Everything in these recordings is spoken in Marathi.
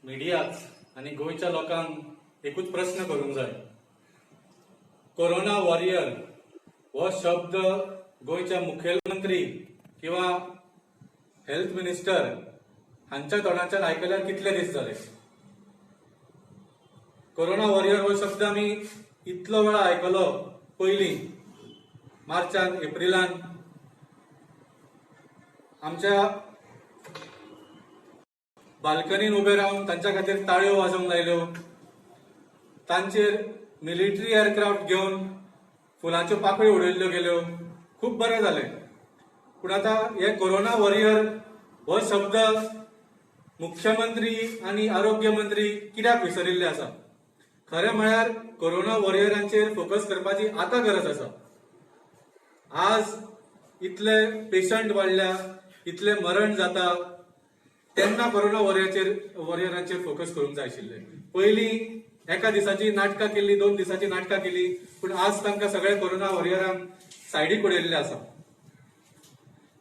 मिडियाक आणि गोयच्या लोकांक एकूच प्रश्न करूंक जाय. कोरोना वॉरियर हो शब्द गोयच्या मुखेलमंत्री किंवा हेल्थ मिनिस्टर हांच्या तोंडाच्यान आयकल्यार कितले दीस जाले. कोरोना वॉरियर हो शब्द आमी इतलो वेळा आयकलो पयलीं मार्चान एप्रिलान आमच्या बाल्कनीन उबे रावन तांच्या खातीर ताळयो वाजोवंक लायल्यो, तांचेर मिलिटरी एअरक्राफ्ट घेवन फुलांच्यो पाकळ्यो उडयल्ल्यो गेल्यो, खूब बरें जालें. पूण आतां हे कोरोना वॉरियर हो शब्द मुख्यमंत्री आनी आरोग्य मंत्री कित्याक विसरिल्ले आसा? खरें म्हळ्यार कोरोना वॉरियरांचेर फोकस करपाची आतां गरज आसा. आज इतले पेशंट वाडल्या, इतले मरण जाता, तेन्ना कोरोना वॉरियरांचेर फोकस करूंक जाय आशिल्लें. पयलीं एका दिसाची नाटकां केल्ली, 2 दिसाची नाटकां केली, पूण आज तांकां सगळे कोरोना वॉरियरांक सायडीक उडयल्ले आसा.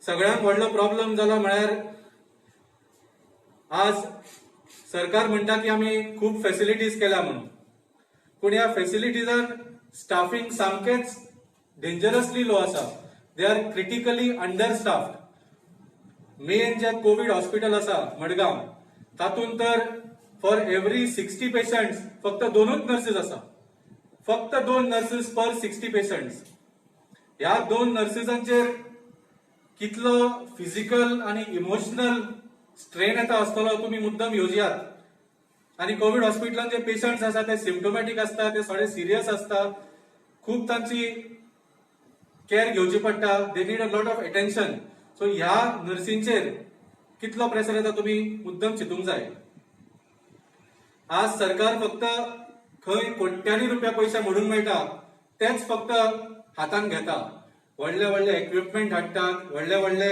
सगळ्यांत व्हडलो प्रॉब्लेम जाला म्हळ्यार आज सरकार म्हणटा की आमी खूब फॅसिलिटीज केल्या म्हणून, पूण ह्या फॅसिलिटीजान स्टाफिंग सामकेच डेंजरसली लो आसा. They are critically understaffed. Main जे कोविड हॉस्पिटल आसा मडगांव, तातूंत तर फॉर एव्हरी 60 पेशंट्स फक्त 2च नर्सीस आसा. फक्त 2 नर्सीस पर 60 पेशंट्स. ह्या 2 नर्सिसांचेर कितलो फिजिकल आणि इमोशनल स्ट्रेन येता आसतलो तुमी मुद्दम येवजियात. आणि कोविड हॉस्पिटलांत जे पेशंट्स आसा ते सिम्टोमॅटिक आसता, ते थोडे सिरियस आसता, खूब तांची केअर घेवची पडटा. They need a lot of attention. So ह्या नर्सींचेर कितलो प्रेशर येता तुमी मुद्दम चिंतूंक जाय. आज सरकार फक्त खंय कोट्यांनी रुपया पयशे मोडूंक मेळटा तेच फक्त हातान घेता. व्हडले व्हडले इक्विपमेंट हाडटात, व्हडले व्हडले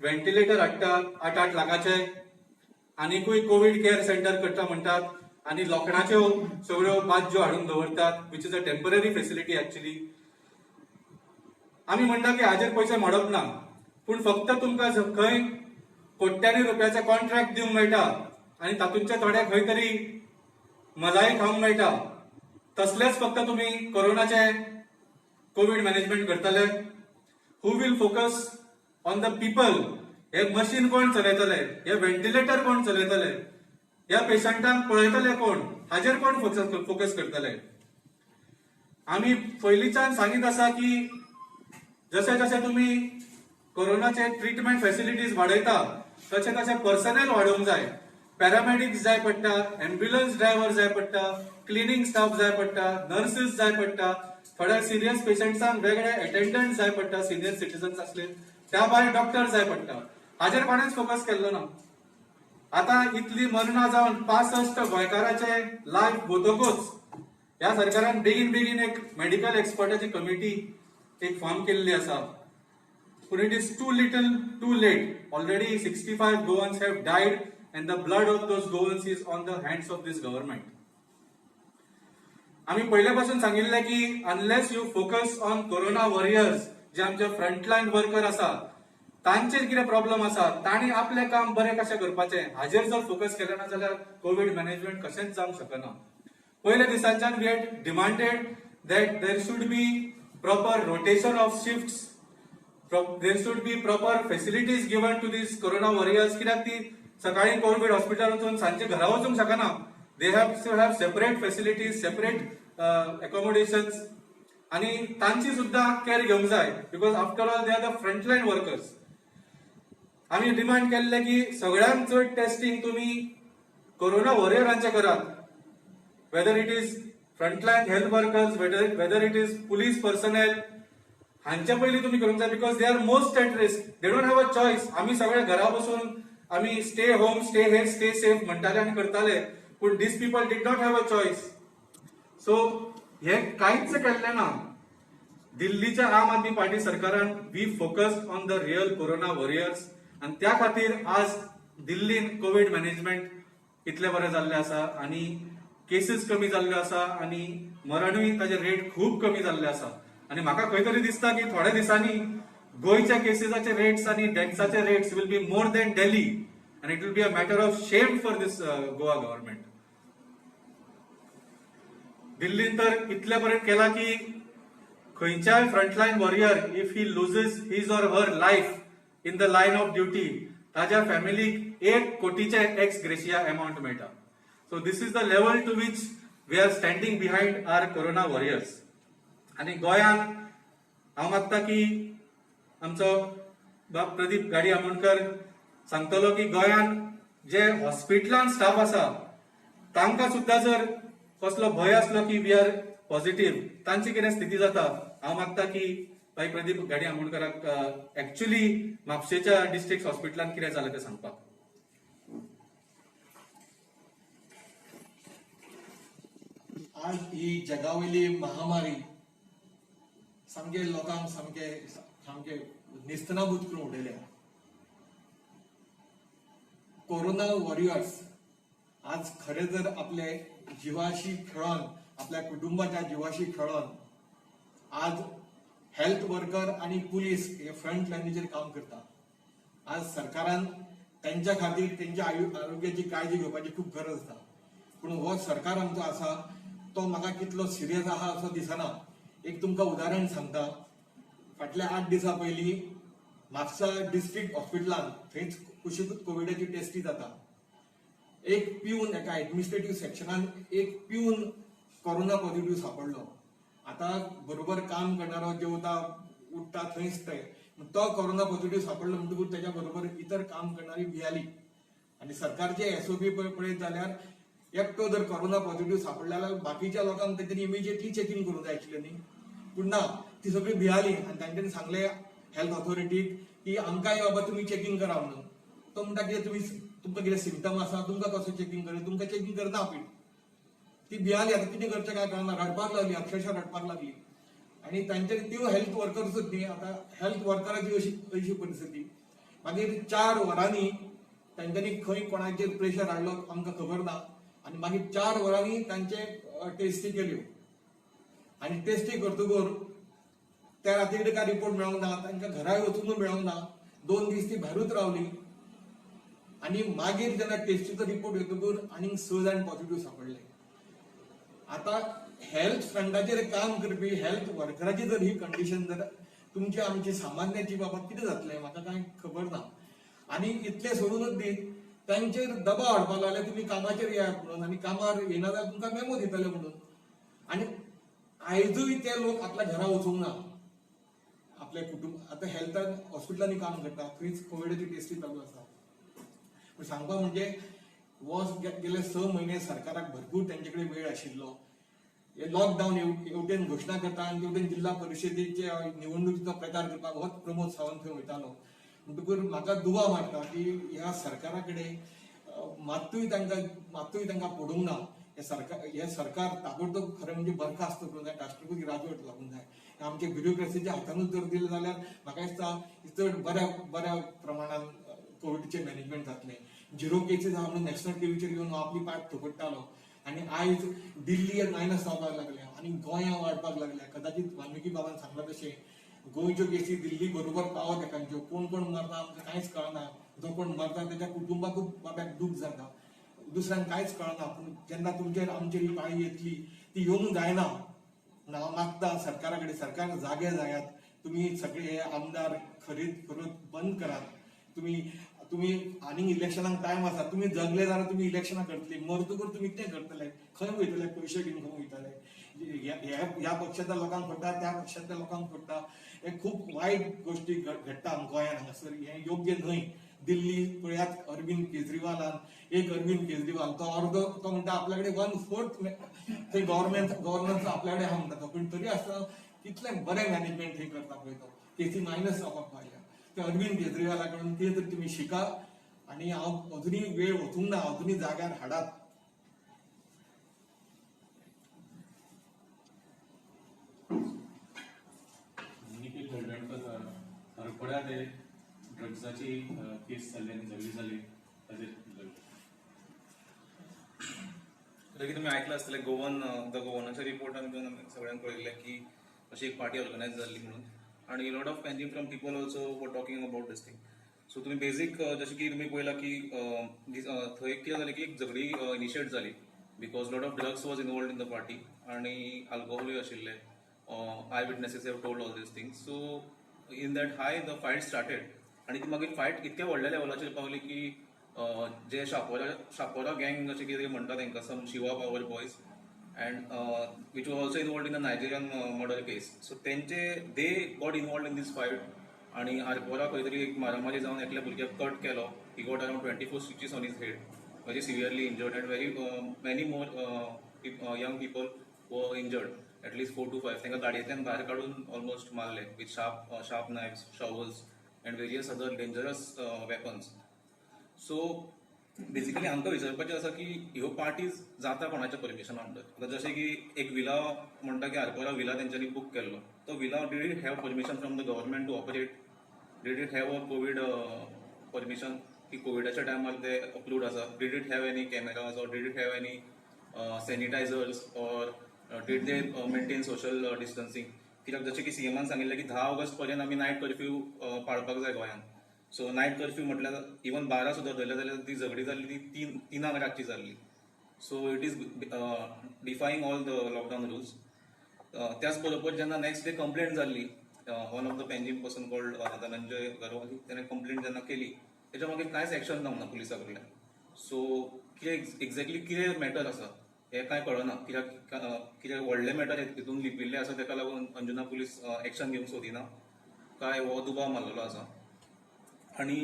व्हेंटिलेटर हाडटात 8-8 लाखाचे, आनीकूय कोविड केअर सेंटर करता म्हणटात, आणि लोखणाच्यो सगळ्यो बाज्यो हाडून दवरतात, which is a temporary facility actually. आमी म्हणटा की हाजेर पयशे मोडप ना, पूण फक्त तुमकां खंय कोट्यांनी रुपयाचे कॉन्ट्रॅक्ट दिवंक मेळटा आनी तातूंतले थोडे खंय तरी मजाई खावंक मेळटा, तसलेच फक्त तुमी कोरोनाचे कोविड मॅनेजमेंट करतले. Who will focus on the people? हे मशीन कोण चलयतले? हे व्हेंटिलेटर कोण चलयतले? ह्या पेशंटांक पळयतले कोण? हाजेर कोण फोकस करतले? आमी पयलींच्यान सांगीत आसा की जशे जशे तुमी कोरोनाचे ट्रीटमेंट फॅसिलिटीज वाडयता तशे तशे पर्सनल वाडोवंक जाय. पॅरामेडिक्स जाय पडटा, एम्ब्युलन्स ड्रायव्हर जाय पडटा, क्लिनिंग स्टाफ जाय पडटा, नर्सीस जाय पडटा, थोड्या सिरियस पेशंट्सांक वेगळे अटेंडंट जाय पडटा, सिनियर सिटीजन्स असले, त्या भायर डॉक्टर जाय पडटा. हाजेर कोणेच फोकस केल्लो ना. आता इतली मरणां जावन 65 गोंयकारांचे लायफ वतकूच ह्या सरकारान बेगीन एक मेडिकल एक्सपर्टाची कमिटी एक फॉर्म केल्ली आसा. But it is too little, too late. Already 65 Goans have died and the blood of those Goans is on the hands of this government. आम्ही पहिल्यापासून सांगितले की unless you focus on corona warriors, जे आमचे फ्रंटलाईन वर्कर आसा, तांचेर कितें प्रॉब्लेम आसा, तांणी आपले काम बरें कशें करपाचें हाजेर जर फोकस केलें ना जाल्यार कोविड मॅनेजमेंट कशेंच जावंक शकना. पयल्या दिसांच्यान we had demanded that there should be proper rotation of shifts. There should be proper facilities given to these corona warriors. कित्याक ती सकाळी कोविड हॉस्पिटल वचून सांजे घरा वचूंक शकना. They have to have separate facilities, separate accommodations, आणि तांची सुद्धा केअर घेवंक जाय, because after all they are the frontline workers. आम्ही डिमांड केल्ले की सगळ्यांत चड टेस्टिंग तुम्ही कोरोना वॉरियरांचे करात, whether it is frontline health workers, whether it is police personnel, हांच्या पयलीं तुम्ही करूंक जाय, because they are most at risk. They don't have a choice. आम्ही सगळे घरा बसून आम्ही stay home, stay here, stay safe म्हणटाले आणि करताले, पूण these people did not have a choice. So हे कांयच केल्लें ना. दिल्लीच्या आम आदमी पार्टी सरकारान we focused on the real corona warriors, आणि त्या खातीर आज दिल्लीन कोविड मॅनेजमेंट इतले बरें जाल्ले आसा, आणि केसीस कमी जाल्ल्यो आसा, आणि मरणूय ताजे रेट खूब कमी जाल्ले आसा. आणि म्हाका खंय तरी दिसता की थोड्या दिसांनी गोयच्या केसेसाचे रेट्स आणि डेथ्साचे rates will be more than Delhi. and it will be a matter of shame for this Goa government. दिल्लीन तर इतल्या पर्यंत केला की खंयच्याय frontline warrior if he loses his or her life in the line of duty ताज्या फॅमिलीक 1 कोटीचे एक्स ग्रेशिया अमाउंट मेळटा. So this is the level to which we are standing behind our corona warriors. आणि गोंयांत हांव मागता की आमचो बाब प्रदीप गाडी आमोणकर सांगतलो की गोंयांत जे हॉस्पिटलांत स्टाफ आसा तांकां सुद्दां जर कसलो भंय आसलो की वी आर पॉझिटिव्ह तांची कितें स्थिती जाता. हांव मागता की भाई प्रदीप गाडी आमोणकराक एक्चुअली म्हापशेच्या डिस्ट्रिक्ट हॉस्पिटलांत कितें जालें तें सांगपाक. आज ही जगावयली महामारी सामके लोकांक सामके निस्तनाबूत करून उडयल्या. कोरोना वॉरियर्स आज खरे जर आपले जिवाशी खेळून आपल्या कुटुंबाच्या जिवाशी खेळून आज हेल्थ वर्कर आणि पुलीस हे फ्रंट लायनीचेर काम करता. आज सरकारान त्यांच्या खातीर त्यांच्या आरोग्याची काळजी घेवपाची खूप गरज आसा. पूण हो सरकार आमचो आसा तो म्हाका कितलो सिरियस आहा असो दिसना. एक तुमकां उदाहरण सांगता. फाटल्या 8 दिसां पयलीं म्हापसा डिस्ट्रिक्ट हॉस्पिटलान थंयच कुशीकूच कोविडाची टेस्टी जाता. एक पिऊन एका एडमिनिस्ट्रेटिव्ह सेक्शनान एक पिऊन कोरोना पॉझिटिव्ह सापडलो. आता बरोबर काम करणारो जेवता उठता थंयच ते तो कोरोना पॉझिटिव्ह सापडलो म्हणटकूच त्याच्या बरोबर इतर काम करणारी भियाली. आणि सरकारचे एसओपी पळयत जाल्यार एकटो जर कोरोना पॉझिटिव्ह सापडला जाल्यार बाकीच्या लोकांक तेंच्यांनी इमिजिएटली चेकिंग करूंक जाय आशिल्लें न्ही. पूण ना, ती सगळी भियाली आनी तांच्यांनी सांगलें हेल्थ ऑथॉरिटीक की आमकांय बाबा तुमी चेकिंग करा म्हणून. तो म्हणटा कितें तुमकां कितें सिम्पटम आसा तुमकां कसो चेकिंग करूं, तुमकां चेकिंग करना आमी. ती भियाली. आता कितें करचें काय कळना, रडपाक लागली, अक्षरशः रडपाक लागली. आणि तांच्यांनी त्यो हेल्थ वर्कर्सूच न्ही, आता हेल्थ वर्कराची अशी परिस्थिती. मागीर 4 वरांनी तांच्यांनी खंय कोणाचेर प्रेशर हाडलो आमकां खबर ना. आनी मागीर 4 वरांनी तांचे टेस्टी केल्यो. आनी टेस्टी करतकूर त्या रात्री काय रिपोर्ट मेळोंक ना, तांकां घरा वचून मेळोंक ना. 2 दीस ती भायरूच रावली. आणि मागीर जेन्ना टेस्टीचो रिपोर्ट येतकूर आनीक 6 जाण पॉझिटिव्ह सापडले. आता हेल्थ फ्रंटाचेर काम करपी हेल्थ वर्कराची जर ही कंडिशन जर तुमची आमची सामान्याची बाबा कितें जातलें म्हाका कांय खबर ना. आनी इतलें सोडूनच दी तांचेर दबाव हाडपाक लागले तुमी कामाचेर येयात म्हणून. आनी कामार येना जाल्यार तुमकां मेमो दितले म्हणून. आनी आयजूय ते लोक आपल्या घरा वचूंक ना. आपले कुटुंब आता हेल्थान हॉस्पिटलांनी काम करता थंयच कोविडाची टेस्टी चालू आसा. पूण सांगपाक म्हणजे गेले 6 म्हयने सरकाराक भरपूर त्यांचे कडेन वेळ आशिल्लो. लॉकडाऊन एवटेन घोशणा करता आनी तेवटेन जिल्हा परिशदेचे निवडणुकीचो प्रचार करपाक होच प्रमोद सावंत थंय वयतालो. म्हणटकूर म्हाका दुवा मारता की ह्या सरकारा कडेन मात्तूय तांकां पडूंक ना. हे सरकार ताबडतोब खरें म्हणजे बरखास्त करूंक जाय, राष्ट्रपती राजवट लागूंक जाय. आमच्या ब्युरोक्रेसीच्या हातानूच जर दिलें जाल्यार म्हाका दिसता चड बऱ्या प्रमाणान कोविडचे मॅनेजमेंट जातलें. 0 केसीस आहा म्हणून नॅशनल टीव्हीचेर येवन आपली पाट थोपटतालो. आनी आयज दिल्ली मायनस जावपाक लागल्या आनी गोंया वाडपाक लागल्या. कदाचित वाल्मिकी बाबान सांगला तशें गोंयच्यो केसी दिल्ली बरोबर पावत एकांच्यो. कोण मरता आमकां कांयच कळना. जो कोण मरता त्याच्या कुटुंबाकूच बाब्याक दूख जाता. दुसऱ्यांक कांयच कळना. पूण जेन्ना तुमचेर आमचेर ही पाळी येतली ती येवंक जायना. हांव मागता सरकारा कडेन सरकार जागे जायात. तुमी सगळे हे आमदार खरीद बंद करात. तुम्ही आनीक इलेक्शनाक टायम आसा. तुम्ही जगले जाल्यार तुम्ही इलेक्शनां करतली. मरतकूर तुम्ही कितें करतले, खंय वयतले, पयशे घेवन खंय वयतले. ह्या पक्षाच्या लोकांक फोडटा त्या पक्षाच्या लोकांक फोडटा. हे खूप वायट गोष्टी घडटा गोंयांत हांगासर. हे योग्य न्हय. दिल्ली पळयात अरविंद केजरीवालान अरविंद केजरीवाल तो अर्दो तो म्हणटा आपल्या कडेन 1/4 थंय गव्हर्नन्स आपल्या कडेन आहा म्हणटा तो. पूण तरी आसतना कितलें बरें मॅनेजमेंट थंय करता पळय तो. केसी मायनस जावपाक पावल्या. ते अरविंद केजरीवाला कडून ते तर तुम्ही शिका. आणि हांव अजुनी वेळ वचूंक ना. अजुनी जाग्यार हाडात. ड्रग्साची केस जाल्ली आनी जगली जाली तुम्ही ऐकलं असतले गोवनाच्या रिपोर्टान सगळ्यांक कळयल्लें की अशी एक पार्टी ऑर्गनायज जाल्ली म्हणून. आणि लॉट ऑफ कॅन्डिंग from people also were talking about this thing. So तुम्ही बेसिक जशें की तुम्ही पळयला की थंय कितें जालें की एक झगडी इनिशिएट जाली because lot of drugs was involved in the party आनी अल्कोहोलूय आशिल्ले eyewitnesses have told all these things so in that हाय द फायट स्टार्टेड आनी ती मागीर फायट इतक्या व्हडल्या लेवलाचेर पावली की जे शापोरा गँग अशें कितें म्हणटा तांकां some Shiva power boys and which was also involved in a Nigerian murder case. So they got involved in this fight आणि आरपोरा खंय तरी एक मारामारी जावन एकल्या भुरग्याक कट केलो. He got around 24 stitches on his head, very severely injured, and many more young people were injured, at least 4 to 5. तांकां गाडयेंतल्यान भायर काडून almost मारले with sharp knives, shovels, and various other dangerous weapons. So basically आमकां विचारपाचें आसा की ह्यो पार्टीज जाता कोणाच्या परमिशन अंडर. आतां जशें की एक विला म्हणटा की आरपोरा विला तेंच्यांनी बूक केल्लो, तो villa did it have permission from the government to operate, did it have a covid permission की कोविडाच्या टायमार ते अपलूड आसा, did it have any cameras or did it have any sanitisers or did they maintain social distancing. कित्याक जशें की सीएमान सांगिल्लें की 10 ऑगस्ट पर्यंत आमी नायट कर्फ्यू पाळपाक जाय गोंयांत. सो नायट कर्फ्यू म्हटल्यार इवन 12 सुद्दां धरले जाल्यार ती झगडी जाल्ली ती 3 रातची जाल्ली. So it is defying all the lockdown rules. त्याच बरोबर जेन्ना नेक्स्ट डे कंप्लेंट जाल्ली, one of the Panjim person called Dhananjay Garwali, ताणें कंप्लेंट जेन्ना केली तेच्या मागीर कांयच एक्शन जावना पुलिसा कडल्यान. सो कितें एक्झॅक्टली कितें मॅटर आसा हें कांय कळना. कित्याक व्हडले मॅटर हितून लिपिल्ले आसा ताका लागून अंजुना पुलीस एक्शन घेवंक सोदिना काय हो दुबाव मारलेलो आसा. आणि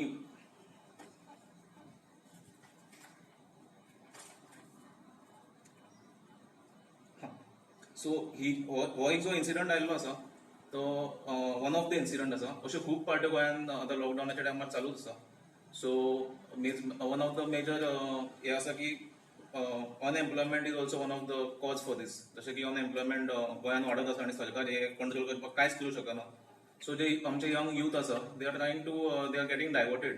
सो हो एक जो इन्सिडंट आयिल्लो आसा तो वन ऑफ द इन्सिडंट आसा. अश्यो खूब पार्ट्यो गोंयांत आतां लॉकडावनाच्या टायमार चालूच आसा. So one of the major हे आसा की unemployment is also one of the cause for these. जशें की अनएम्प्लॉयमेंट गोंयांत वाडत आसा आनी सरकार हे कंट्रोल करपाक कांयच करूं शकना. So जे आमचे यंग यूथ आसा they are getting diverted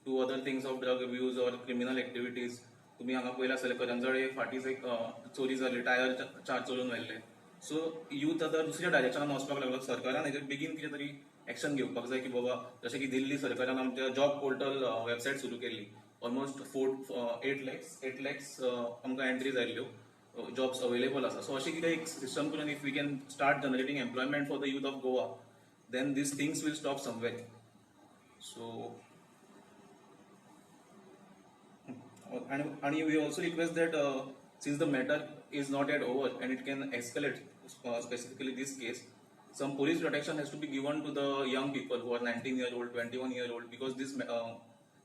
to other things of drug abuse or criminal activities. तुम्ही हांगा पयला आसतलें करंजळे फाटीच एक चोरी जाली, टायर 4 चोरून व्हेल्ले. सो यूथ आतां दुसऱ्या डायरेक्शनान वचपाक लागलो. सरकारान हेजेर बेगीन कितें तरी एक्शन घेवपाक जाय की बाबा जशें की दिल्ली सरकारान आमच्या जॉब पोर्टल वेबसायट सुरू केल्ली. ऑलमोस्ट 8 लॅक्स आमकां एंट्रीज आयिल्ल्यो, जॉब्स अवेलेबल आसा. सो अशें कितें एक सिस्टम करून if we can start generating employment for the youth of Goa, then these things will stop somewhere. So and we also request that since the matter is not yet over and it can escalate, specifically this case, some police protection has to be given to the young people who are 19-year-old, 21-year-old, because these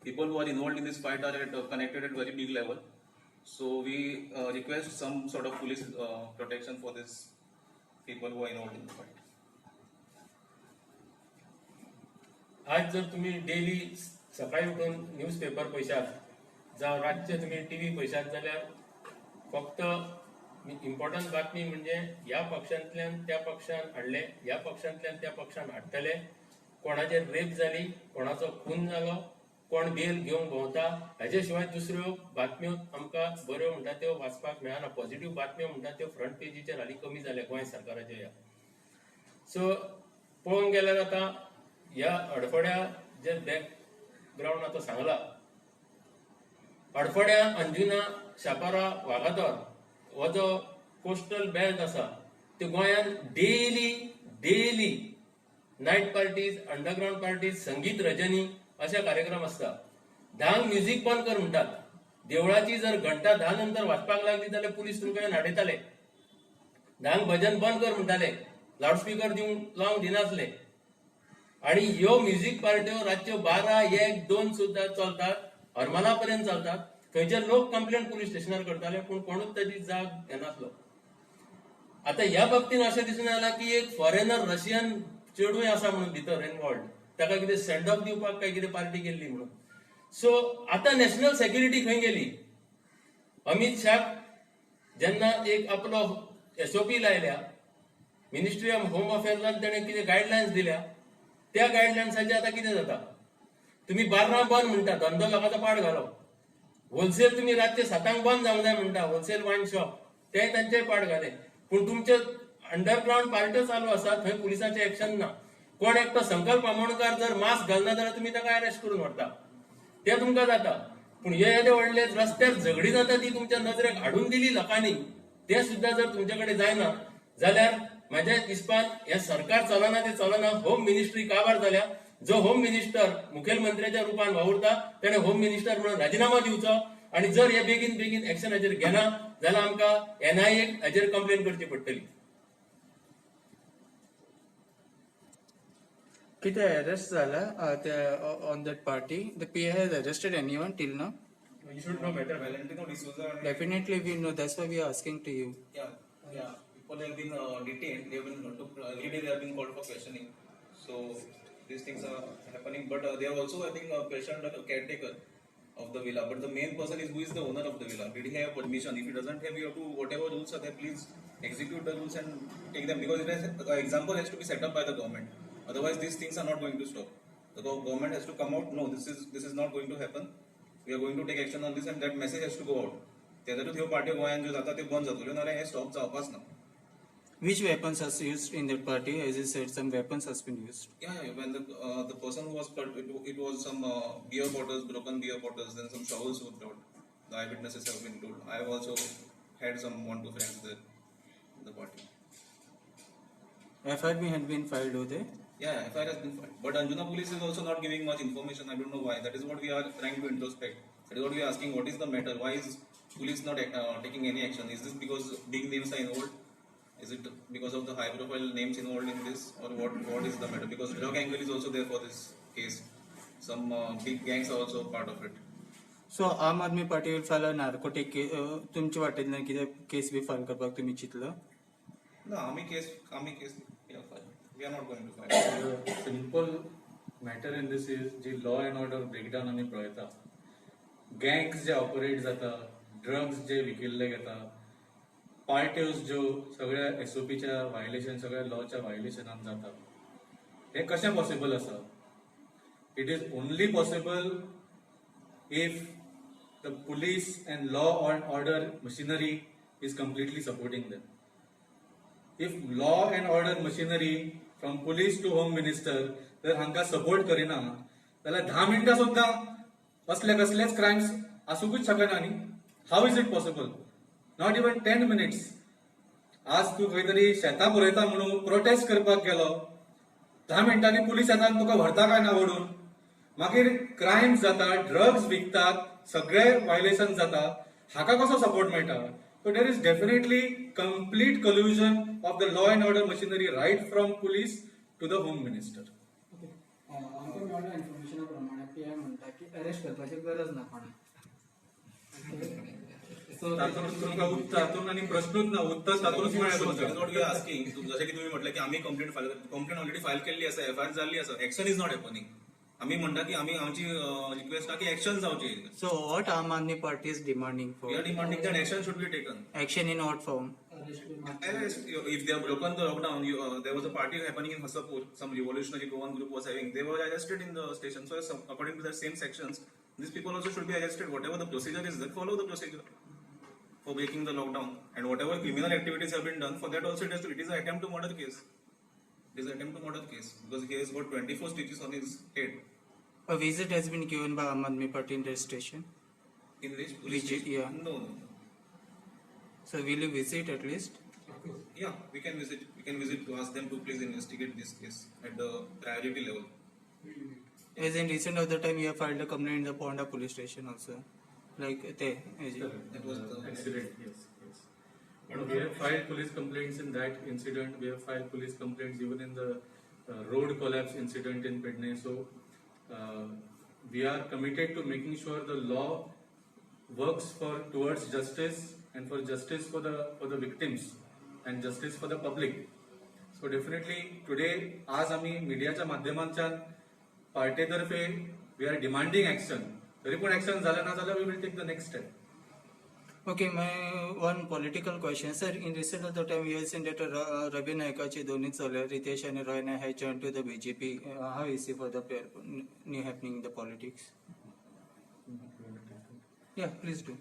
people who are involved in this fight are connected at very big level. So we request some sort of police protection for these people who are involved in the fight. आज जर तुम्ही डेली सकाळी उठून न्यूज पेपर पळयशात जावं रातचे तुम्ही टीव्ही पळयशात जाल्यार फक्त इम्पॉर्टंट बातमी म्हणजे ह्या पक्षांतल्यान त्या पक्षान हाडले, ह्या पक्षांतल्यान त्या पक्षान हाडटले, कोणाचेर रेप जाली, कोणाचो खून जालो, कोण बेल घेवन भोंवता, हाचे शिवाय दुसऱ्यो बातम्यो आमकां बऱ्यो म्हणटा त्यो वाचपाक मेळना. पॉझिटिव्ह बातम्यो म्हणटा त्यो फ्रंट पेजीचेर हालीं कमी जाल्या गोंय सरकाराच्या ह्या. सो पळोवंक गेल्यार आतां ह्या अडफड्या जे बॅकग्राऊंड आता सांगला, अडफड्या, अंजुना, शापारा, वागातोर हो जो कोस्टल बेल्ट आसा ते गोंयांत daily night parties, underground parties, संगीत रजनी अशे कार्यक्रम आसता. 10 म्युझिक बंद कर म्हणटात. देवळाची जर घंटा 10 नंतर वाजपाक लागली जाल्यार पुलीस तुमकां येवन हाडयताले. 10 भजन बंद कर म्हणटाले, लावडस्पीकर लावंक दिनासले. आणि ह्यो म्युझिक पार्ट्यो रातच्यो 12, 1, 2 सुद्धा चलतात, हरमला पर्यंत चलतात. खंयचे लोक कंप्लेंट पुलीस स्टेशनार करताले पूण कोणूच ताची जाग घेनासलो. आता ह्या बाबतीन अशें दिसून आयला की एक फॉरेनर रशियन चेडूय आसा म्हणून भितर इनवॉल्ड, ताका कितें सेंड ऑफ दिवपाक काय कितें पार्टी केल्ली म्हणून. सो आता नॅशनल सेक्युरिटी खंय गेली? अमित शाह जेन्ना एक आपलो SOP लायल्या, मिनिस्ट्री ऑफ होम अफेअर्सान तेणें कितें गायडलायन्स दिल्या, त्या गायडलायन्साचे आता कितें जाता? तुम्ही 12 बंद म्हणटा, धंदो लोकांचो पाड घालो. होलसेल तुम्ही रातचे 7 बंद जावंक जाय म्हणटा, होलसेल वाईन शॉप ते तांचे पाड घाले. पूण तुमचे अंडरग्राउंड पार्ट्यो चालू आसा, थंय पुलिसाचें एक्शन ना. कोण एकटो संकल्प आमोणकार जर मास्क घालना जाल्यार तुम्ही ताका अरेस्ट करून व्हरता, ते तुमकां जाता. पूण हे येदे व्हडले रस्त्यार झगडी जाता ती तुमच्या नजरेक हाडून दिली लोकांनी, ते सुद्धा जर तुमचे कडेन जायना जाल्यार माझ्या हिसपान हे सरकार चलना ते चलना. होम मिनिस्ट्री काबार जाल्या. जो होम मिनिस्टर मुखेलमंत्र्याच्या रुपान वावुरता तेणे होम मिनिस्टर म्हणून राजीनामा दिवचो, आणि जर हे बेगीन बेगीन एक्शन हाचेर घेना जाल्यार आमकां NIA हाचेर कंप्लेन करची पडटली. Kitte arrest zala on that party. The PI has arrested anyone till now? You should know better. Valentino D'Souza and Definitely we know. That's why we are asking to you. yeah, people have been detained. They have been already they have been called for questioning. So these things are happening. But they have also, I think, questioned the caretaker of the villa. But the main person is who is the owner of the villa. Did he have permission? If he doesn't have, you have to, whatever rules are there, please execute the rules and take them, because the example has to be set up by the government. Otherwise, these things are not going to stop. The government has to come out. No, this is not going to happen. We are going to take action on this, and that message has to go out. त्याच्यातूच ह्यो पार्ट्यो गोंयांत ज्यो जाता त्यो बंद जातल्यो, नाल्यार हे स्टॉप जावपाच ना. Which weapons are used in that party? As you said, some weapons has been used. Yeah. When the person who was cut, it was some beer bottles, broken beer bottles, then some shovels were brought. The eyewitnesses have been told. I have also had some 1-2 friends there in the party. FIR had been filed over there. Yeah, FIR has been filed. But Anjuna police is also not giving much information. I don't know why. That is what we are trying to introspect. That is what we are asking. What is the matter? Why is police not taking any action? Is this because big names are involved? Is it because of the high-profile names involved in this, or what is the matter? Because drug angle is also there for this case. Some big gangs are also part of it. So Aam Aadmi Party will file a narcotic case. तुमच्या वाटेंतल्यान कितें केस बी फायल करपाक तुमी Chintala? No, army case, yeah, fine. We are not going to file. The simple matter in this is G law and order breakdown आमी पळयता. Gangs जे ऑपरेट जाता, ड्रग्स जे विकिल्ले घेता, पार्ट्योज ज्यो सगळ्या SOPच्या व्हायलेशन, सगळ्या लॉच्या व्हायलेशनान जाता, हे कशें पॉसिबल आसा? It is only possible if the police and law and order machinery is completely supporting them. If law and order machinery from police to home minister जर हांकां सपोर्ट करिना जाल्यार 10 मिनटां सुद्दां असले कसलेच क्रायम्स आसूंकूच शकना न्ही. How is it possible? Not even 10 minutes. आज तूं खंय तरी शेतां बरयता म्हणून प्रोटेस्ट करपाक गेलो, 10 मिनटांनी पुलीस येता आनी तुका व्हरता काय ना ओडून. मागीर क्रायम्स जाता, ड्रग्स विकतात, सगळे व्हायलेशन जाता, हाका कसो सपोर्ट मेळटा? So there is definitely complete collusion of the law and order machinery right from police to the home minister. आमकां मेळ्ळ्या इन्फॉर्मेशना प्रमाणे PI म्हणटा की अरेस्ट करपाची गरज ना कोणाक. तातूंत तुमकां उत्तर तातूंत आनी प्रश्नूच ना, उत्तर तातूंतच मेळ्ळें That is तुमकां. what we are asking. जशें की तुम्ही म्हटलं की आम्ही कंप्लेंट ऑलरेडी फायल केल्ली आसा, FIR जाल्ली आसा, एक्शन इज नॉट हॅपनिंग. आम्ही म्हणटा की आमची रिक्वेस्ट आहा की एक्शन जावची. So what Aam Aadmi Party is demanding for? We are demanding that action should be taken. Action in what form? Arrest be Arrest, if they have broken the lockdown, there was a party happening in Hasapur, some revolutionary Goan group was having, they were arrested in the station. So according to the same sections, these people also should be arrested. Whatever the procedure is, that follow the procedure for breaking the lockdown. And whatever criminal activities have been done, for that also it is an attempt to murder case. It is an attempt to murder case because he has got 24 stitches on his head. A visit has been given by Aam Aadmi Party in that station. In which police Visit, station? yeah. No. So will you visit at least? Yeah, we can visit. We can visit to ask them to please investigate this case at the priority level. As in recent of the time you have filed a complaint in the Ponda police station also. Like there. That was the Accident, yes. But we have filed police complaints in that incident. We have filed police complaints even in the road collapse incident in Pedne. So we are committed to making sure the law works towards justice and for justice for the victims and justice for the public. So definitely today, आज आम्ही मीडियाच्या माध्यमांच्यान पार्टेतर्फे we are demanding action. तरी पण action झालं ना जाल्यार we will take the next step. Okay, my one political question, sir. In recent of the time, we have seen that Ravi Naikachi दोन्ही चले, Ritesh and Roy have joined to the BJP. How is it for the new happening in the politics? Yeah, please do.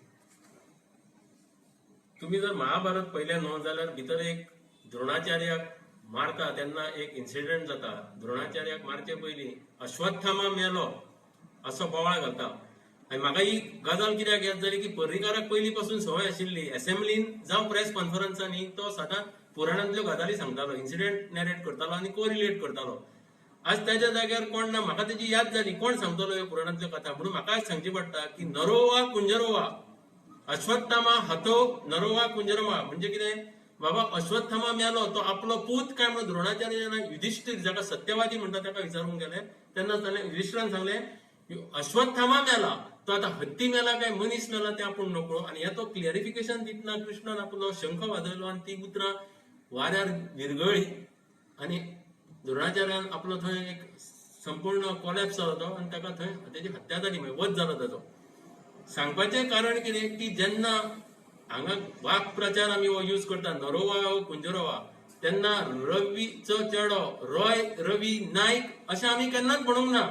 तुम्ही जर महाभारत पहिले न्हू जाल्यार भितर एक द्रोणाचार्याक मारता तेन्ना एक इन्सिडेंट जाता. द्रोणाचार्याक मारचे पयलीं अश्वत्थामा मेलो असो बोवाळ घालता. आनी म्हाका ही गजाल कित्याक याद जाली की पर्रीकाराक पयलीं पासून संवय आशिल्ली असेंब्लीन जावं प्रेस कॉन्फरन्सांनी तो सदांच पुराणांतल्यो गजाली सांगतालो, इन्सिडेंट नॅरेट करतालो आनी कोरिलेट करतालो. आज त्याच्या जाग्यार कोण ना, म्हाका तेजी याद जाली कोण सांगतलो ह्यो पुराणांतल्यो कथा, म्हणून म्हाका आज सांगची पडटा की नरोवा कुंजरोवा अश्वत्थामा हतो नरोवा कुंजरोवा म्हणजे कितें बाबा अश्वत्थामा मेलो तो आपलो पूत काय म्हणून द्रोणाचार्य जेन्ना युधिष्ठीर जाका सत्यवादी म्हणटा ताका विचारूंक गेले तेन्ना युधिष्ठिरान सांगलें अश्वत्थामा मेला तो आता हत्ती मेला काय मनीस मेला ते आपूण नकळो. आनी हे तो क्लिअरिफिकेशन दितना कृष्णान आपलो शंख वाजयलो आनी ती उतरां वाऱ्यार विरगळ्ळी आनी द्रोणाचार्यान आपलो थंय एक संपूर्ण कोलॅप्स जालो तो आनी ताका थंय तेजी हत्या जाली, मागीर वध जालो ताचो. सांगपाचें कारण कितें की जेन्ना हांगा वाक प्रचार आमी हो यूज करता नरोवा वा कुंजरोवा तेन्ना रवीचो चेडो रॉय रवी नायक अशें आमी केन्नाच म्हणूंक ना.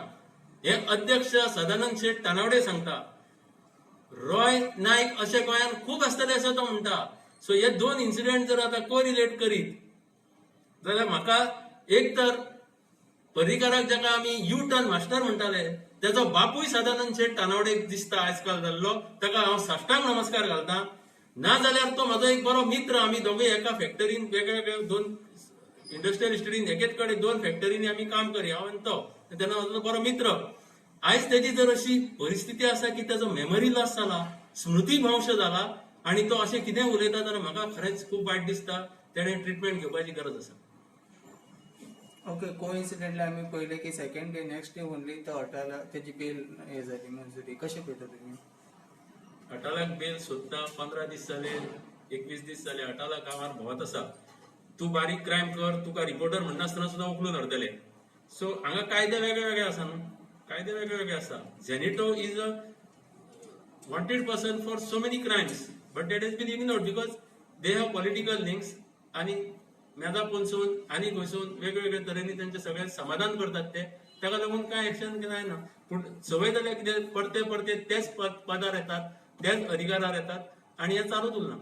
हे अध्यक्ष सदानंद शेट तानावडे सांगता. रॉय नायक अशे गोंयान खूब आसतले असो तो म्हणटा. सो हे दोन इन्सिडेंट जर आता कोरिलेट करीत जाल्यार म्हाका एक तर पर्रीकाराक जाका आमी यू टर्न मास्टर म्हणटाले तेजो बापूय सदानंद शेट तानावडे दिसता आजकाल जाल्लो, ताका हांव साश्टांग नमस्कार घालता. ना जाल्यार तो म्हाजो एक बरो मित्र. आमी दोगूय एका फॅक्टरीन वेगवेगळ्या दोन इंडस्ट्रियल इस्टेटीन एकेच कडेन 2 फॅक्टरींनी आमी काम करी, हांव आनी तो तेन्ना म्हाजो बरो मित्र. आयज तेजी जर अशी परिस्थिती आसा की तेजो मेमरी लॉस जाला, स्मृती भ्रंश जाला आनी तो अशें कितें उलयता जाल्यार म्हाका खरेंच खूब वायट दिसता. तेणें ट्रिटमेंट घेवपाची गरज आसा. ओके, कोइन्सिडेंटली आमी पळयलें की second day next day only तो हॉटेला तेजी बेल हे जाली मंजुरी. कशें पळयता तुमी? अटालाक बेल सोदता 15 दीस जाले, 21 दीस जाले, अटाला गांवार भोंवत आसा. तूं बारीक क्रायम कर, तुका रिपोर्टर म्हणनासतना सुद्दां उखलून व्हरतले. सो हांगा कायदे वेगळे वेगळे आसा न्हू, कायदे वेगळे वेगळे आसा. Xenito is a wanted person for so many crimes but that is been ignored because they have political links आनी मेदा पोनसून आनी खंयसून वेगवेगळे तरेनी तेंचे सगळे समाधान करतात ते, ताका लागून कांय एक्शन जायना. पूण संवय जाल्यार कितें परते परते तेच पदार येतात, तेच अधिकारार येतात आनी हें चालूच उरना.